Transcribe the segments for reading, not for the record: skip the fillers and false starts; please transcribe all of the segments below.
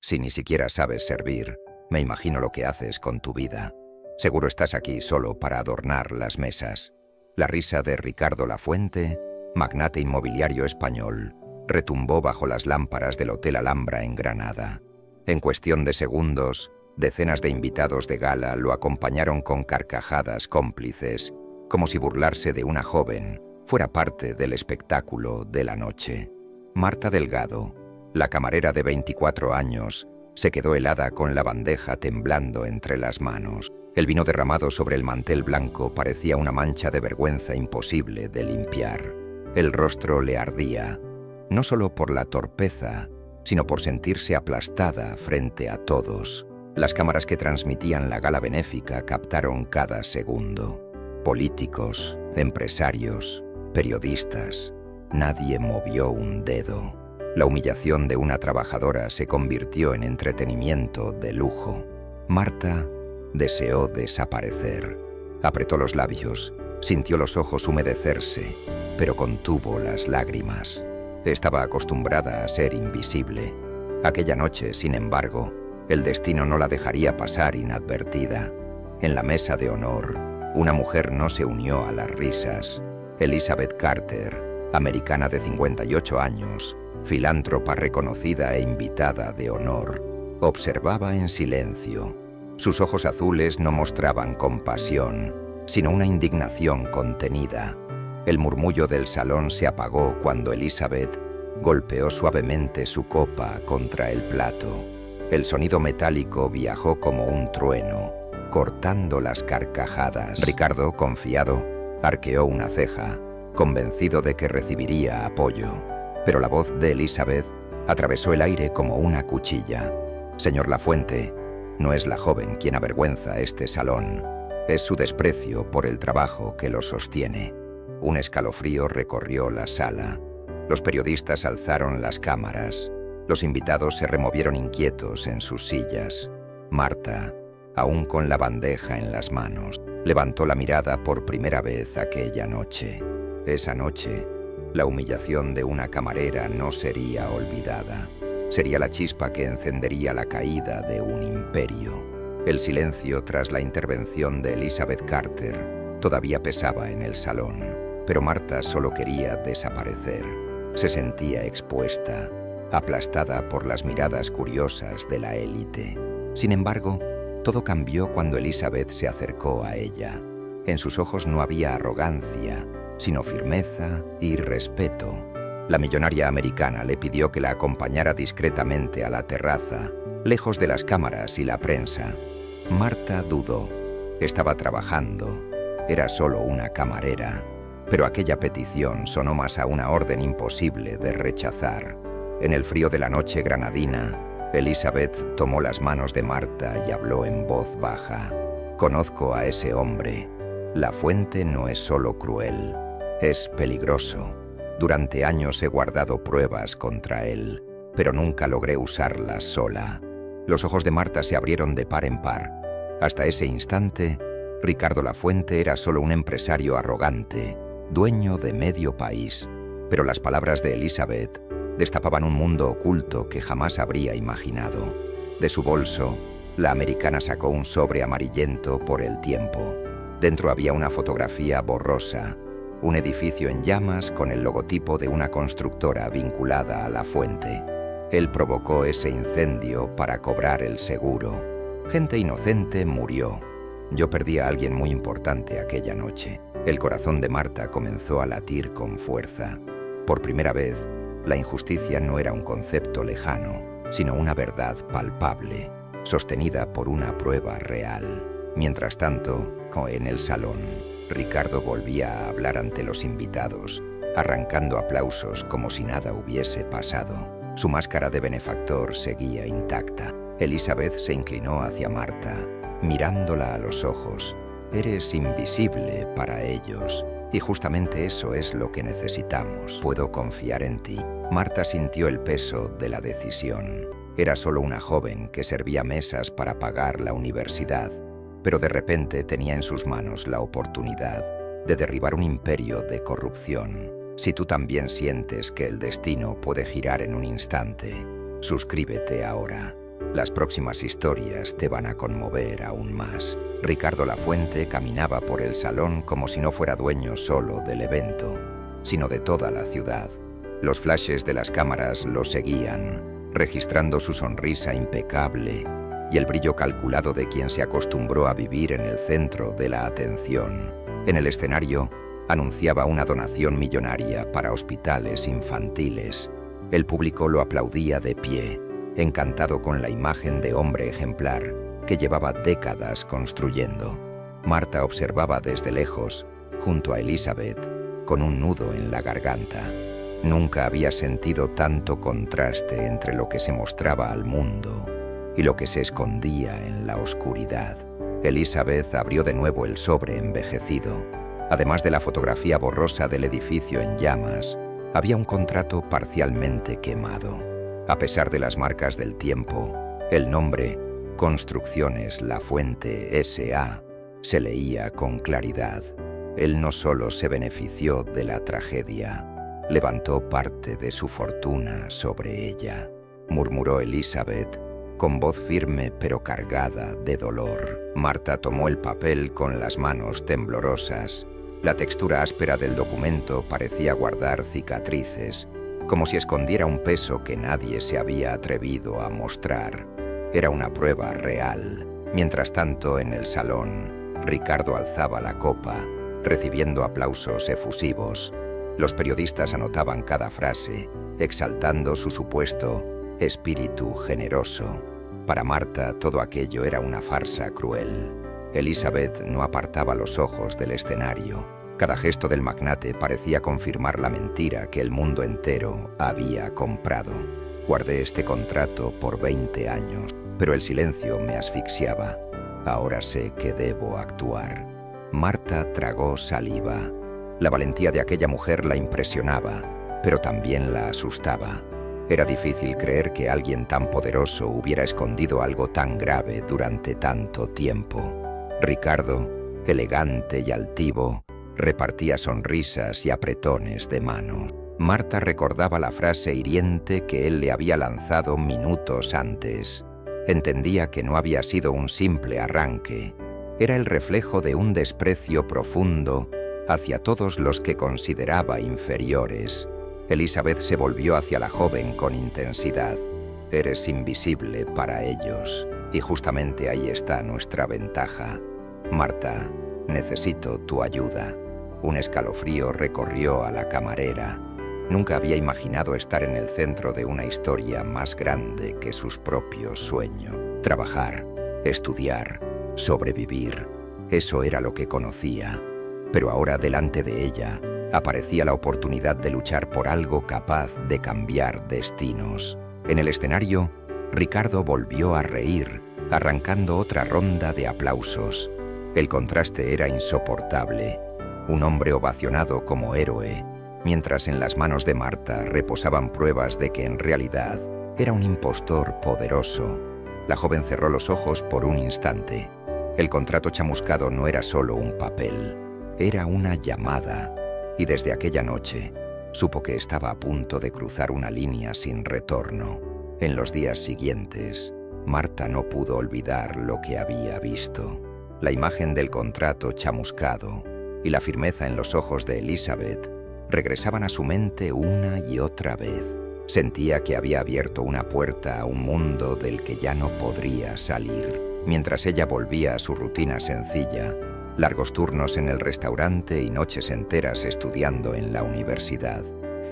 Si ni siquiera sabes servir, me imagino lo que haces con tu vida. Seguro estás aquí solo para adornar las mesas. La risa de Ricardo Lafuente, magnate inmobiliario español, retumbó bajo las lámparas del Hotel Alhambra en Granada. En cuestión de segundos, decenas de invitados de gala lo acompañaron con carcajadas cómplices, como si burlarse de una joven fuera parte del espectáculo de la noche. Marta Delgado, la camarera de 24 años, se quedó helada con la bandeja temblando entre las manos. El vino derramado sobre el mantel blanco parecía una mancha de vergüenza imposible de limpiar. El rostro le ardía, no solo por la torpeza, sino por sentirse aplastada frente a todos. Las cámaras que transmitían la gala benéfica captaron cada segundo. Políticos, empresarios, periodistas, nadie movió un dedo. La humillación de una trabajadora se convirtió en entretenimiento de lujo. Marta deseó desaparecer. Apretó los labios, sintió los ojos humedecerse, pero contuvo las lágrimas. Estaba acostumbrada a ser invisible. Aquella noche, sin embargo, el destino no la dejaría pasar inadvertida. En la mesa de honor, una mujer no se unió a las risas. Elizabeth Carter, americana de 58 años, filántropa reconocida e invitada de honor, observaba en silencio. Sus ojos azules no mostraban compasión, sino una indignación contenida. El murmullo del salón se apagó cuando Elizabeth golpeó suavemente su copa contra el plato. El sonido metálico viajó como un trueno, cortando las carcajadas. Ricardo, confiado, arqueó una ceja, convencido de que recibiría apoyo. Pero la voz de Elizabeth atravesó el aire como una cuchilla. Señor Lafuente, no es la joven quien avergüenza este salón. Es su desprecio por el trabajo que lo sostiene. Un escalofrío recorrió la sala. Los periodistas alzaron las cámaras. Los invitados se removieron inquietos en sus sillas. Marta, aún con la bandeja en las manos, levantó la mirada por primera vez aquella noche. Esa noche, la humillación de una camarera no sería olvidada. Sería la chispa que encendería la caída de un imperio. El silencio tras la intervención de Elizabeth Carter todavía pesaba en el salón, pero Marta solo quería desaparecer. Se sentía expuesta, aplastada por las miradas curiosas de la élite. Sin embargo, todo cambió cuando Elizabeth se acercó a ella. En sus ojos no había arrogancia, sino firmeza y respeto. La millonaria americana le pidió que la acompañara discretamente a la terraza, lejos de las cámaras y la prensa. Marta dudó. Estaba trabajando. Era solo una camarera. Pero aquella petición sonó más a una orden imposible de rechazar. En el frío de la noche granadina, Elizabeth tomó las manos de Marta y habló en voz baja. Conozco a ese hombre. Lafuente no es solo cruel, es peligroso. Durante años he guardado pruebas contra él, pero nunca logré usarlas sola. Los ojos de Marta se abrieron de par en par. Hasta ese instante, Ricardo Lafuente era solo un empresario arrogante, dueño de medio país. Pero las palabras de Elizabeth destapaban un mundo oculto que jamás habría imaginado. De su bolso, la americana sacó un sobre amarillento por el tiempo. Dentro había una fotografía borrosa, un edificio en llamas con el logotipo de una constructora vinculada a Lafuente. Él provocó ese incendio para cobrar el seguro. Gente inocente murió. Yo perdí a alguien muy importante aquella noche. El corazón de Marta comenzó a latir con fuerza. Por primera vez, la injusticia no era un concepto lejano, sino una verdad palpable, sostenida por una prueba real. Mientras tanto, en el salón, Ricardo volvía a hablar ante los invitados, arrancando aplausos como si nada hubiese pasado. Su máscara de benefactor seguía intacta. Elizabeth se inclinó hacia Marta, mirándola a los ojos. Eres invisible para ellos, y justamente eso es lo que necesitamos. Puedo confiar en ti. Marta sintió el peso de la decisión. Era solo una joven que servía mesas para pagar la universidad, pero de repente tenía en sus manos la oportunidad de derribar un imperio de corrupción. Si tú también sientes que el destino puede girar en un instante, suscríbete ahora. Las próximas historias te van a conmover aún más. Ricardo Lafuente caminaba por el salón como si no fuera dueño solo del evento, sino de toda la ciudad. Los flashes de las cámaras lo seguían, registrando su sonrisa impecable y el brillo calculado de quien se acostumbró a vivir en el centro de la atención. En el escenario, anunciaba una donación millonaria para hospitales infantiles. El público lo aplaudía de pie, encantado con la imagen de hombre ejemplar que llevaba décadas construyendo. Marta observaba desde lejos, junto a Elizabeth, con un nudo en la garganta. Nunca había sentido tanto contraste entre lo que se mostraba al mundo y lo que se escondía en la oscuridad. Elizabeth abrió de nuevo el sobre envejecido. Además de la fotografía borrosa del edificio en llamas, había un contrato parcialmente quemado. A pesar de las marcas del tiempo, el nombre Construcciones Lafuente S.A. se leía con claridad. Él no solo se benefició de la tragedia, levantó parte de su fortuna sobre ella, murmuró Elizabeth, con voz firme pero cargada de dolor. Marta tomó el papel con las manos temblorosas. La textura áspera del documento parecía guardar cicatrices, como si escondiera un peso que nadie se había atrevido a mostrar. Era una prueba real. Mientras tanto, en el salón, Ricardo alzaba la copa, recibiendo aplausos efusivos. Los periodistas anotaban cada frase, exaltando su supuesto espíritu generoso. Para Marta, todo aquello era una farsa cruel. Elizabeth no apartaba los ojos del escenario. Cada gesto del magnate parecía confirmar la mentira que el mundo entero había comprado. Guardé este contrato por 20 años, pero el silencio me asfixiaba. Ahora sé que debo actuar. Marta tragó saliva. La valentía de aquella mujer la impresionaba, pero también la asustaba. Era difícil creer que alguien tan poderoso hubiera escondido algo tan grave durante tanto tiempo. Ricardo, elegante y altivo, repartía sonrisas y apretones de manos. Marta recordaba la frase hiriente que él le había lanzado minutos antes. Entendía que no había sido un simple arranque. Era el reflejo de un desprecio profundo hacia todos los que consideraba inferiores. Elizabeth se volvió hacia la joven con intensidad. Eres invisible para ellos, y justamente ahí está nuestra ventaja. Marta, necesito tu ayuda. Un escalofrío recorrió a la camarera. Nunca había imaginado estar en el centro de una historia más grande que sus propios sueños. Trabajar, estudiar, sobrevivir. Eso era lo que conocía. Pero ahora delante de ella aparecía la oportunidad de luchar por algo capaz de cambiar destinos. En el escenario, Ricardo volvió a reír, arrancando otra ronda de aplausos. El contraste era insoportable. Un hombre ovacionado como héroe, mientras en las manos de Marta reposaban pruebas de que en realidad era un impostor poderoso. La joven cerró los ojos por un instante. El contrato chamuscado no era solo un papel, era una llamada, y desde aquella noche supo que estaba a punto de cruzar una línea sin retorno. En los días siguientes, Marta no pudo olvidar lo que había visto. La imagen del contrato chamuscado y la firmeza en los ojos de Elizabeth regresaban a su mente una y otra vez. Sentía que había abierto una puerta a un mundo del que ya no podría salir. Mientras ella volvía a su rutina sencilla, largos turnos en el restaurante y noches enteras estudiando en la universidad,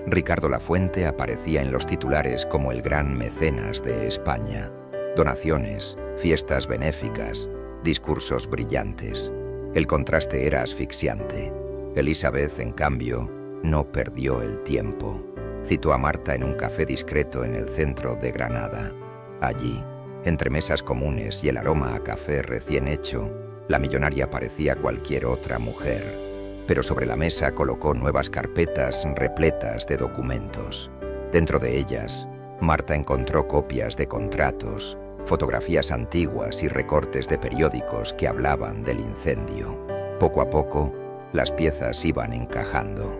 Ricardo Lafuente aparecía en los titulares como el gran mecenas de España. Donaciones, fiestas benéficas, discursos brillantes. El contraste era asfixiante. Elizabeth, en cambio, no perdió el tiempo. Citó a Marta en un café discreto en el centro de Granada. Allí, entre mesas comunes y el aroma a café recién hecho, la millonaria parecía cualquier otra mujer. Pero sobre la mesa colocó nuevas carpetas repletas de documentos. Dentro de ellas, Marta encontró copias de contratos, fotografías antiguas y recortes de periódicos que hablaban del incendio. Poco a poco, las piezas iban encajando.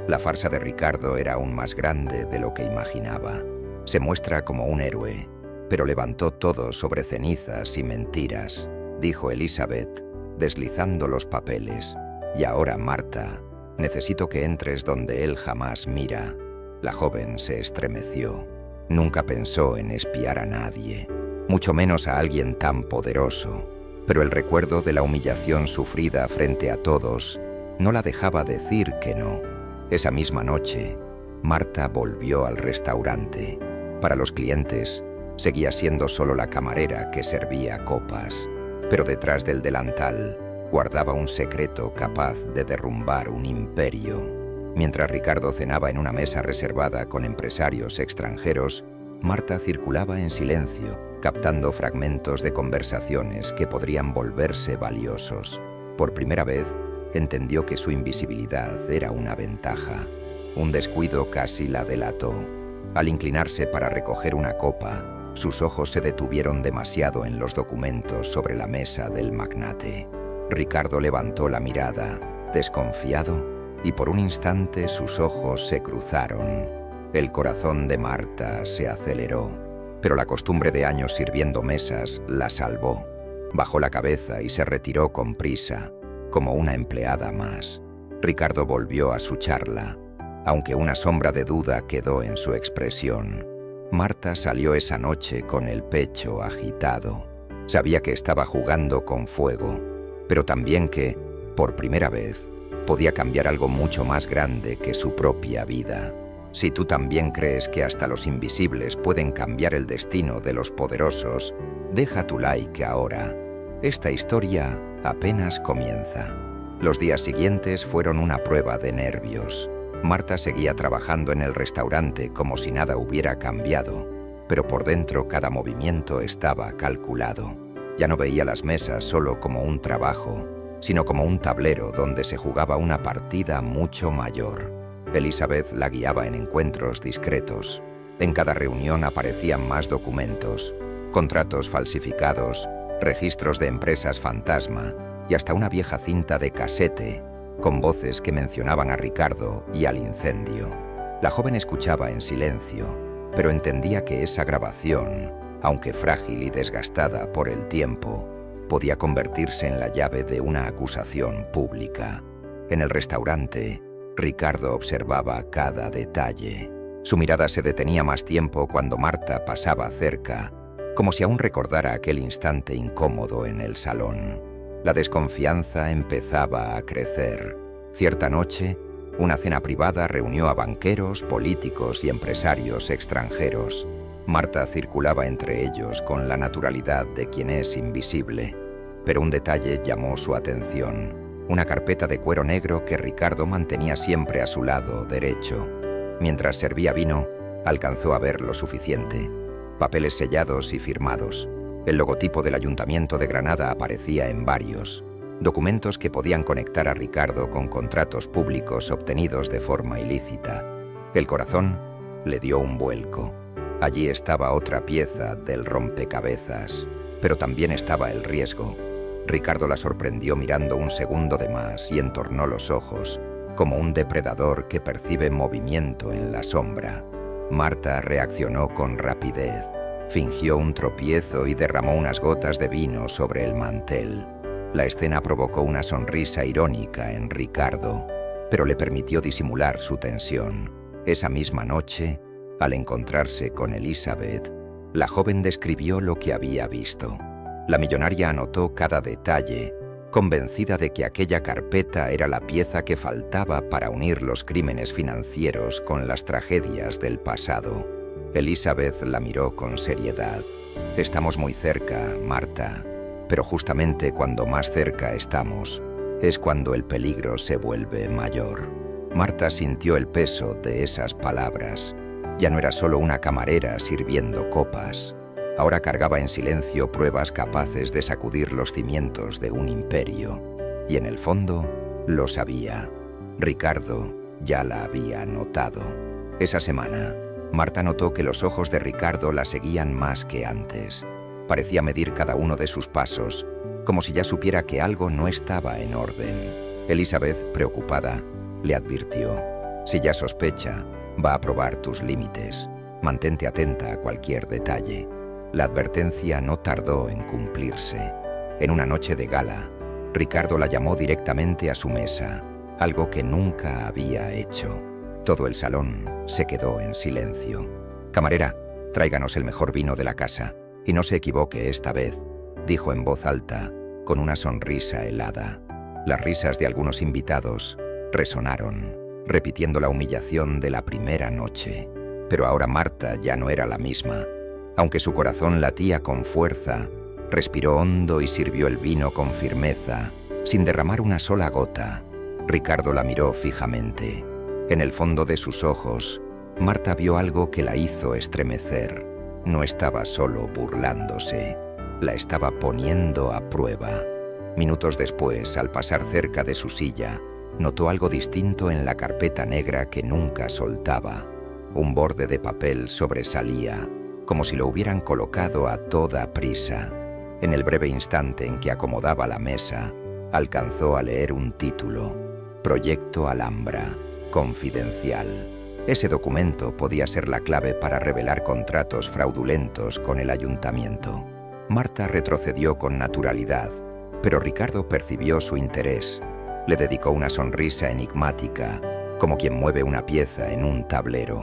La farsa de Ricardo era aún más grande de lo que imaginaba. Se muestra como un héroe, pero levantó todo sobre cenizas y mentiras, dijo Elizabeth, deslizando los papeles. Y ahora, Marta, necesito que entres donde él jamás mira. La joven se estremeció. Nunca pensó en espiar a nadie, mucho menos a alguien tan poderoso, pero el recuerdo de la humillación sufrida frente a todos no la dejaba decir que no. Esa misma noche, Marta volvió al restaurante. Para los clientes, seguía siendo solo la camarera que servía copas, pero detrás del delantal guardaba un secreto capaz de derrumbar un imperio. Mientras Ricardo cenaba en una mesa reservada con empresarios extranjeros, Marta circulaba en silencio, captando fragmentos de conversaciones que podrían volverse valiosos. Por primera vez, entendió que su invisibilidad era una ventaja. Un descuido casi la delató. Al inclinarse para recoger una copa, sus ojos se detuvieron demasiado en los documentos sobre la mesa del magnate. Ricardo levantó la mirada, desconfiado, y por un instante sus ojos se cruzaron. El corazón de Marta se aceleró, pero la costumbre de años sirviendo mesas la salvó. Bajó la cabeza y se retiró con prisa, como una empleada más. Ricardo volvió a su charla, aunque una sombra de duda quedó en su expresión. Marta salió esa noche con el pecho agitado. Sabía que estaba jugando con fuego, pero también que, por primera vez, podía cambiar algo mucho más grande que su propia vida. Si tú también crees que hasta los invisibles pueden cambiar el destino de los poderosos, deja tu like ahora. Esta historia apenas comienza. Los días siguientes fueron una prueba de nervios. Marta seguía trabajando en el restaurante como si nada hubiera cambiado, pero por dentro cada movimiento estaba calculado. Ya no veía las mesas solo como un trabajo, sino como un tablero donde se jugaba una partida mucho mayor. Elizabeth la guiaba en encuentros discretos. En cada reunión aparecían más documentos, contratos falsificados, registros de empresas fantasma y hasta una vieja cinta de casete con voces que mencionaban a Ricardo y al incendio. La joven escuchaba en silencio, pero entendía que esa grabación, aunque frágil y desgastada por el tiempo, podía convertirse en la llave de una acusación pública. En el restaurante, Ricardo observaba cada detalle. Su mirada se detenía más tiempo cuando Marta pasaba cerca, como si aún recordara aquel instante incómodo en el salón. La desconfianza empezaba a crecer. Cierta noche, una cena privada reunió a banqueros, políticos y empresarios extranjeros. Marta circulaba entre ellos con la naturalidad de quien es invisible. Pero un detalle llamó su atención: una carpeta de cuero negro que Ricardo mantenía siempre a su lado derecho. Mientras servía vino, alcanzó a ver lo suficiente. Papeles sellados y firmados. El logotipo del Ayuntamiento de Granada aparecía en varios. Documentos que podían conectar a Ricardo con contratos públicos obtenidos de forma ilícita. El corazón le dio un vuelco. Allí estaba otra pieza del rompecabezas, pero también estaba el riesgo. Ricardo la sorprendió mirando un segundo de más y entornó los ojos, como un depredador que percibe movimiento en la sombra. Marta reaccionó con rapidez. Fingió un tropiezo y derramó unas gotas de vino sobre el mantel. La escena provocó una sonrisa irónica en Ricardo, pero le permitió disimular su tensión. Esa misma noche, al encontrarse con Elizabeth, la joven describió lo que había visto. La millonaria anotó cada detalle, convencida de que aquella carpeta era la pieza que faltaba para unir los crímenes financieros con las tragedias del pasado. Elizabeth la miró con seriedad. Estamos muy cerca, Marta, pero justamente cuando más cerca estamos, es cuando el peligro se vuelve mayor. Marta sintió el peso de esas palabras. Ya no era solo una camarera sirviendo copas. Ahora cargaba en silencio pruebas capaces de sacudir los cimientos de un imperio. Y en el fondo, lo sabía. Ricardo ya la había notado. Esa semana, Marta notó que los ojos de Ricardo la seguían más que antes. Parecía medir cada uno de sus pasos, como si ya supiera que algo no estaba en orden. Elizabeth, preocupada, le advirtió: si ya sospecha, va a probar tus límites. Mantente atenta a cualquier detalle. La advertencia no tardó en cumplirse. En una noche de gala, Ricardo la llamó directamente a su mesa, algo que nunca había hecho. Todo el salón se quedó en silencio. «Camarera, tráiganos el mejor vino de la casa. Y no se equivoque esta vez», dijo en voz alta, con una sonrisa helada. Las risas de algunos invitados resonaron, repitiendo la humillación de la primera noche. Pero ahora Marta ya no era la misma. Aunque su corazón latía con fuerza, respiró hondo y sirvió el vino con firmeza, sin derramar una sola gota. Ricardo la miró fijamente. En el fondo de sus ojos, Marta vio algo que la hizo estremecer. No estaba solo burlándose, la estaba poniendo a prueba. Minutos después, al pasar cerca de su silla, notó algo distinto en la carpeta negra que nunca soltaba. Un borde de papel sobresalía, como si lo hubieran colocado a toda prisa. En el breve instante en que acomodaba la mesa, alcanzó a leer un título: Proyecto Alhambra, confidencial. Ese documento podía ser la clave para revelar contratos fraudulentos con el ayuntamiento. Marta retrocedió con naturalidad, pero Ricardo percibió su interés. Le dedicó una sonrisa enigmática, como quien mueve una pieza en un tablero.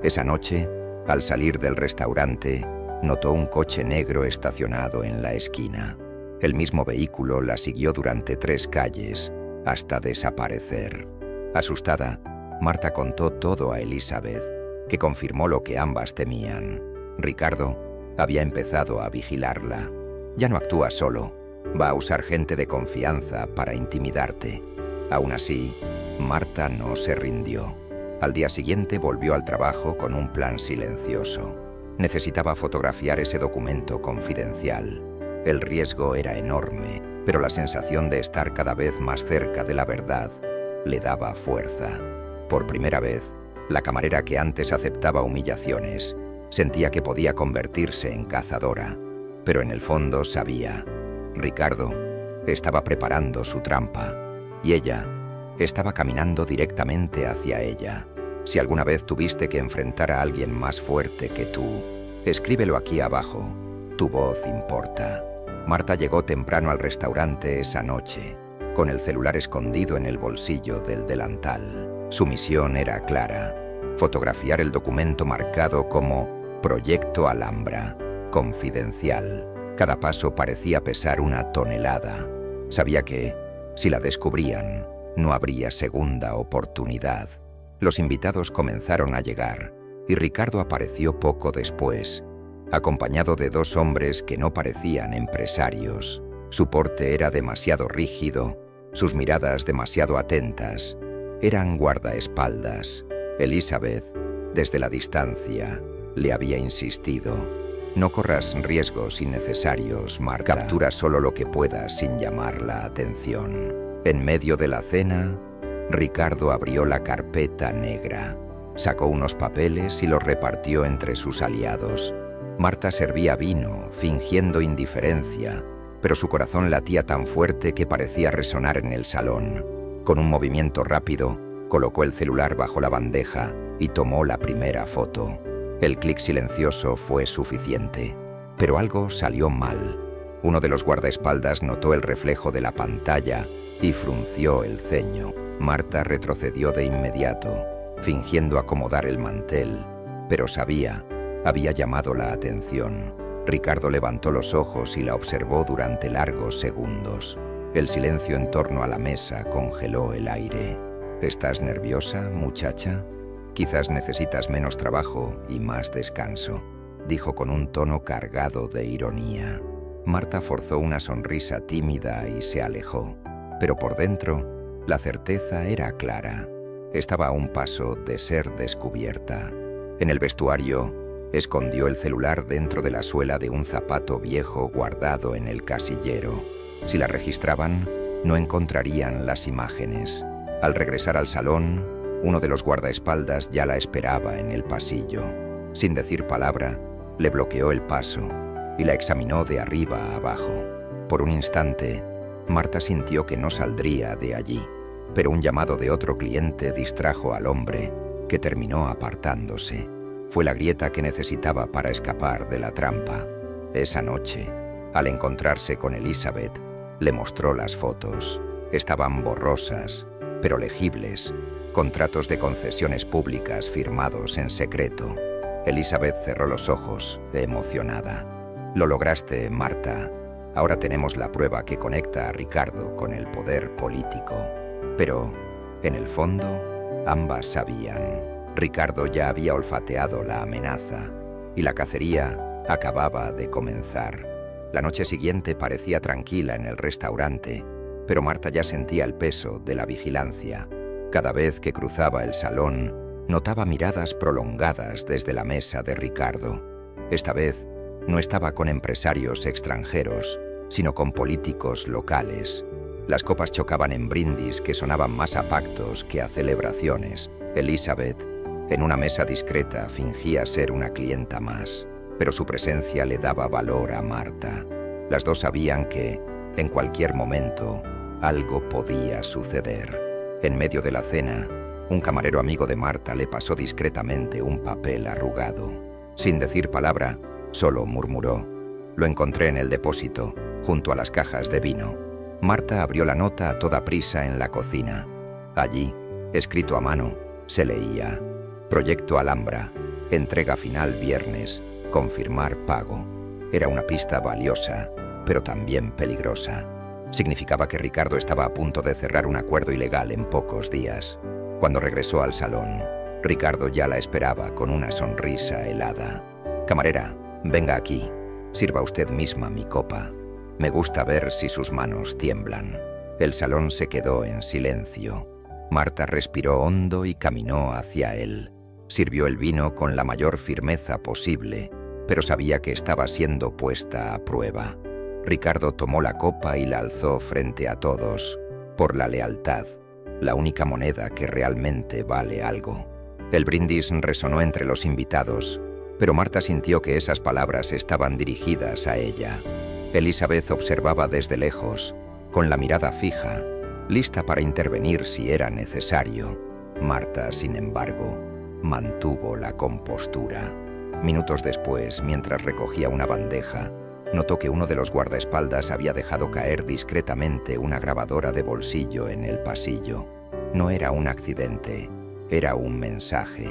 Esa noche, al salir del restaurante, notó un coche negro estacionado en la esquina. El mismo vehículo la siguió durante 3 calles, hasta desaparecer. Asustada, Marta contó todo a Elizabeth, que confirmó lo que ambas temían. Ricardo había empezado a vigilarla. Ya no actúa solo, va a usar gente de confianza para intimidarte. Aún así, Marta no se rindió. Al día siguiente volvió al trabajo con un plan silencioso. Necesitaba fotografiar ese documento confidencial. El riesgo era enorme, pero la sensación de estar cada vez más cerca de la verdad le daba fuerza. Por primera vez, la camarera que antes aceptaba humillaciones sentía que podía convertirse en cazadora, pero en el fondo sabía: Ricardo estaba preparando su trampa y ella estaba caminando directamente hacia ella. Si alguna vez tuviste que enfrentar a alguien más fuerte que tú, escríbelo aquí abajo. Tu voz importa. Marta llegó temprano al restaurante esa noche, con el celular escondido en el bolsillo del delantal. Su misión era clara: fotografiar el documento marcado como Proyecto Alhambra, confidencial. Cada paso parecía pesar 1 tonelada. Sabía que, si la descubrían, no habría segunda oportunidad. Los invitados comenzaron a llegar, y Ricardo apareció poco después, acompañado de 2 hombres que no parecían empresarios. Su porte era demasiado rígido, sus miradas demasiado atentas. Eran guardaespaldas. Elizabeth, desde la distancia, le había insistido: no corras riesgos innecesarios, Marta. Captura solo lo que puedas sin llamar la atención. En medio de la cena, Ricardo abrió la carpeta negra, sacó unos papeles y los repartió entre sus aliados. Marta servía vino, fingiendo indiferencia, pero su corazón latía tan fuerte que parecía resonar en el salón. Con un movimiento rápido, colocó el celular bajo la bandeja y tomó la primera foto. El clic silencioso fue suficiente, pero algo salió mal. Uno de los guardaespaldas notó el reflejo de la pantalla y frunció el ceño. Marta retrocedió de inmediato, fingiendo acomodar el mantel, pero sabía, había llamado la atención. Ricardo levantó los ojos y la observó durante largos segundos. El silencio en torno a la mesa congeló el aire. ¿Estás nerviosa, muchacha? Quizás necesitas menos trabajo y más descanso, dijo con un tono cargado de ironía. Marta forzó una sonrisa tímida y se alejó, pero por dentro, la certeza era clara. Estaba a un paso de ser descubierta. En el vestuario, escondió el celular dentro de la suela de un zapato viejo guardado en el casillero. Si la registraban, no encontrarían las imágenes. Al regresar al salón, uno de los guardaespaldas ya la esperaba en el pasillo. Sin decir palabra, le bloqueó el paso y la examinó de arriba a abajo. Por un instante, Marta sintió que no saldría de allí, pero un llamado de otro cliente distrajo al hombre, que terminó apartándose. Fue la grieta que necesitaba para escapar de la trampa. Esa noche, al encontrarse con Elizabeth, le mostró las fotos. Estaban borrosas, pero legibles, contratos de concesiones públicas firmados en secreto. Elizabeth cerró los ojos, emocionada. «Lo lograste, Marta. Ahora tenemos la prueba que conecta a Ricardo con el poder político». Pero, en el fondo, ambas sabían. Ricardo ya había olfateado la amenaza y la cacería acababa de comenzar. La noche siguiente parecía tranquila en el restaurante, pero Marta ya sentía el peso de la vigilancia. Cada vez que cruzaba el salón, notaba miradas prolongadas desde la mesa de Ricardo. Esta vez, no estaba con empresarios extranjeros, sino con políticos locales. Las copas chocaban en brindis que sonaban más a pactos que a celebraciones. Elizabeth, en una mesa discreta, fingía ser una clienta más, pero su presencia le daba valor a Marta. Las dos sabían que, en cualquier momento, algo podía suceder. En medio de la cena, un camarero amigo de Marta le pasó discretamente un papel arrugado. Sin decir palabra, solo murmuró: «Lo encontré en el depósito, junto a las cajas de vino». Marta abrió la nota a toda prisa en la cocina. Allí, escrito a mano, se leía: «Proyecto Alhambra, entrega final viernes, confirmar pago». Era una pista valiosa, pero también peligrosa. Significaba que Ricardo estaba a punto de cerrar un acuerdo ilegal en pocos días. Cuando regresó al salón, Ricardo ya la esperaba con una sonrisa helada. «Camarera, venga aquí. Sirva usted misma mi copa. Me gusta ver si sus manos tiemblan». El salón se quedó en silencio. Marta respiró hondo y caminó hacia él. Sirvió el vino con la mayor firmeza posible, pero sabía que estaba siendo puesta a prueba. Ricardo tomó la copa y la alzó frente a todos. «Por la lealtad, la única moneda que realmente vale algo». El brindis resonó entre los invitados, pero Marta sintió que esas palabras estaban dirigidas a ella. Elizabeth observaba desde lejos, con la mirada fija, lista para intervenir si era necesario. Marta, sin embargo, mantuvo la compostura. Minutos después, mientras recogía una bandeja, notó que uno de los guardaespaldas había dejado caer discretamente una grabadora de bolsillo en el pasillo. No era un accidente, era un mensaje.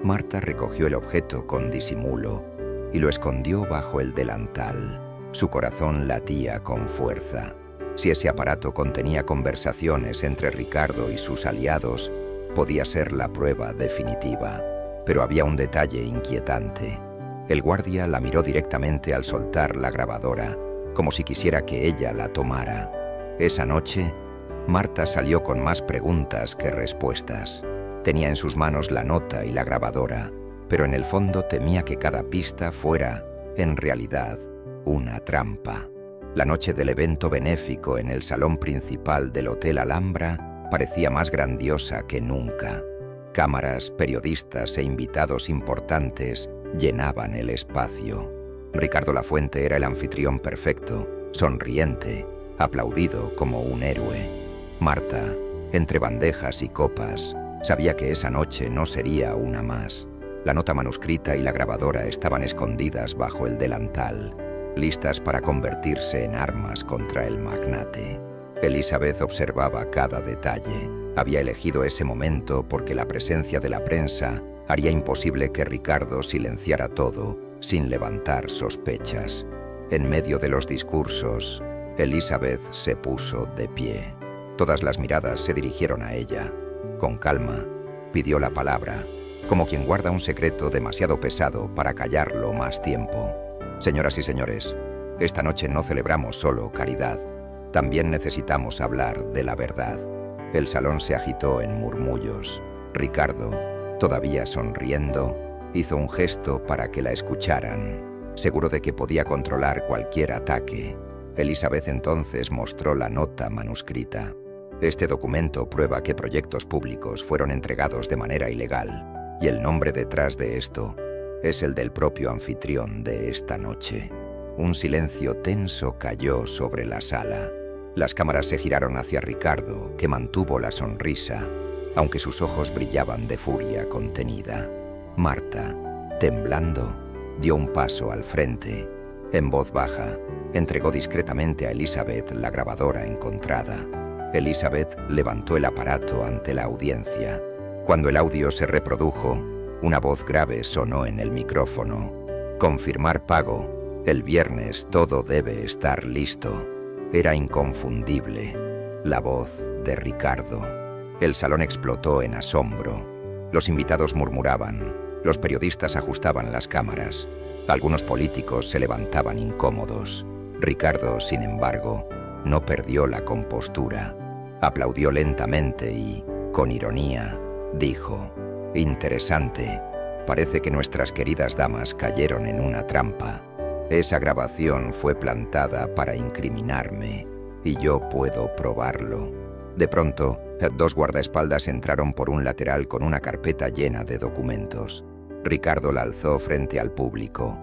Marta recogió el objeto con disimulo y lo escondió bajo el delantal. Su corazón latía con fuerza. Si ese aparato contenía conversaciones entre Ricardo y sus aliados, podía ser la prueba definitiva. Pero había un detalle inquietante. El guardia la miró directamente al soltar la grabadora, como si quisiera que ella la tomara. Esa noche, Marta salió con más preguntas que respuestas. Tenía en sus manos la nota y la grabadora, pero en el fondo temía que cada pista fuera, en realidad, una trampa. La noche del evento benéfico en el salón principal del Hotel Alhambra parecía más grandiosa que nunca. Cámaras, periodistas e invitados importantes llenaban el espacio. Ricardo Lafuente era el anfitrión perfecto, sonriente, aplaudido como un héroe. Marta, entre bandejas y copas, sabía que esa noche no sería una más. La nota manuscrita y la grabadora estaban escondidas bajo el delantal, listas para convertirse en armas contra el magnate. Elizabeth observaba cada detalle. Había elegido ese momento porque la presencia de la prensa haría imposible que Ricardo silenciara todo sin levantar sospechas. En medio de los discursos, Elizabeth se puso de pie. Todas las miradas se dirigieron a ella. Con calma, pidió la palabra, como quien guarda un secreto demasiado pesado para callarlo más tiempo. «Señoras y señores, esta noche no celebramos solo caridad. También necesitamos hablar de la verdad». El salón se agitó en murmullos. Ricardo, todavía sonriendo, hizo un gesto para que la escucharan, seguro de que podía controlar cualquier ataque. Elizabeth entonces mostró la nota manuscrita. Este documento prueba que proyectos públicos fueron entregados de manera ilegal, y el nombre detrás de esto es el del propio anfitrión de esta noche. Un silencio tenso cayó sobre la sala. Las cámaras se giraron hacia Ricardo, que mantuvo la sonrisa, aunque sus ojos brillaban de furia contenida. Marta, temblando, dio un paso al frente En voz baja, entregó discretamente a Elizabeth la grabadora encontrada. Elizabeth levantó el aparato ante la audiencia. Cuando el audio se reprodujo, una voz grave sonó en el micrófono. Confirmar pago. El viernes todo debe estar listo. Era inconfundible. La voz de Ricardo. El salón explotó en asombro. Los invitados murmuraban. Los periodistas ajustaban las cámaras. Algunos políticos se levantaban incómodos. Ricardo, sin embargo, no perdió la compostura. Aplaudió lentamente y, con ironía, dijo: «Interesante. Parece que nuestras queridas damas cayeron en una trampa. Esa grabación fue plantada para incriminarme, y yo puedo probarlo». De pronto, 2 guardaespaldas entraron por un lateral con una carpeta llena de documentos. Ricardo la alzó frente al público.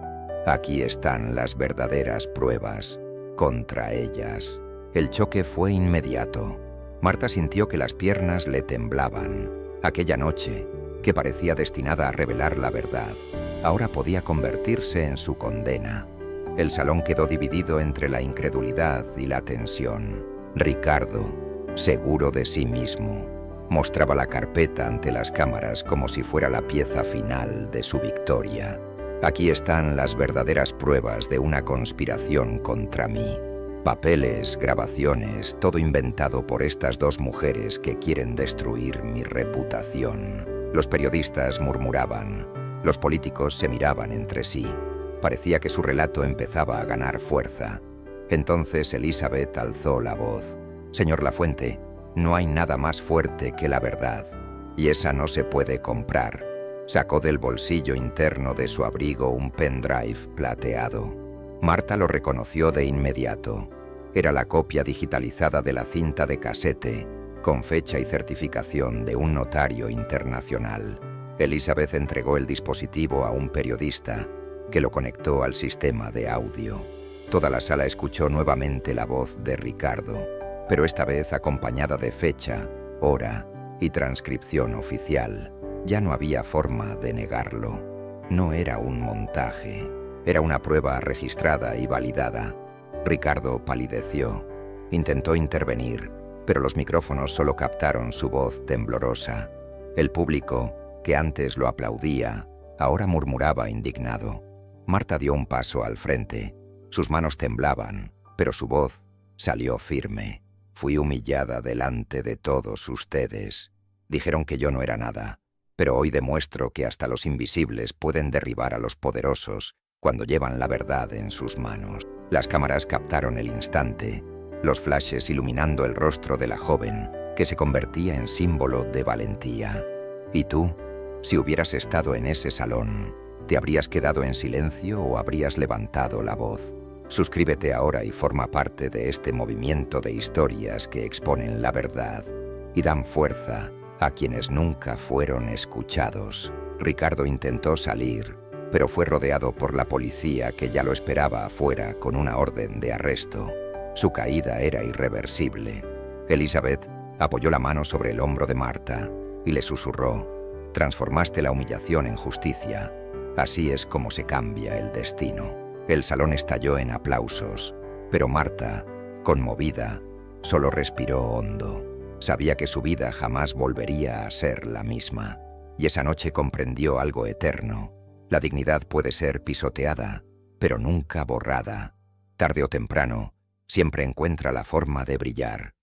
«Aquí están las verdaderas pruebas. Contra ellas». El choque fue inmediato. Marta sintió que las piernas le temblaban. Aquella noche, que parecía destinada a revelar la verdad, ahora podía convertirse en su condena. El salón quedó dividido entre la incredulidad y la tensión. Ricardo, seguro de sí mismo, mostraba la carpeta ante las cámaras como si fuera la pieza final de su victoria. «Aquí están las verdaderas pruebas de una conspiración contra mí. Papeles, grabaciones, todo inventado por estas 2 mujeres que quieren destruir mi reputación». Los periodistas murmuraban. Los políticos se miraban entre sí. Parecía que su relato empezaba a ganar fuerza. Entonces Elizabeth alzó la voz. «Señor Lafuente, no hay nada más fuerte que la verdad, y esa no se puede comprar». Sacó del bolsillo interno de su abrigo un pendrive plateado. Marta lo reconoció de inmediato. Era la copia digitalizada de la cinta de casete, con fecha y certificación de un notario internacional. Elizabeth entregó el dispositivo a un periodista, que lo conectó al sistema de audio. Toda la sala escuchó nuevamente la voz de Ricardo, pero esta vez acompañada de fecha, hora y transcripción oficial. Ya no había forma de negarlo. No era un montaje, era una prueba registrada y validada. Ricardo palideció. Intentó intervenir, pero los micrófonos solo captaron su voz temblorosa. El público, que antes lo aplaudía, ahora murmuraba indignado. Marta dio un paso al frente. Sus manos temblaban, pero su voz salió firme. «Fui humillada delante de todos ustedes. Dijeron que yo no era nada, pero hoy demuestro que hasta los invisibles pueden derribar a los poderosos cuando llevan la verdad en sus manos». Las cámaras captaron el instante, los flashes iluminando el rostro de la joven, que se convertía en símbolo de valentía. ¿Y tú? Si hubieras estado en ese salón, ¿te habrías quedado en silencio o habrías levantado la voz? Suscríbete ahora y forma parte de este movimiento de historias que exponen la verdad y dan fuerza a quienes nunca fueron escuchados. Ricardo intentó salir, pero fue rodeado por la policía que ya lo esperaba afuera con una orden de arresto. Su caída era irreversible. Elizabeth apoyó la mano sobre el hombro de Marta y le susurró: «Transformaste la humillación en justicia. Así es como se cambia el destino». El salón estalló en aplausos, pero Marta, conmovida, solo respiró hondo. Sabía que su vida jamás volvería a ser la misma, y esa noche comprendió algo eterno. La dignidad puede ser pisoteada, pero nunca borrada. Tarde o temprano, siempre encuentra la forma de brillar.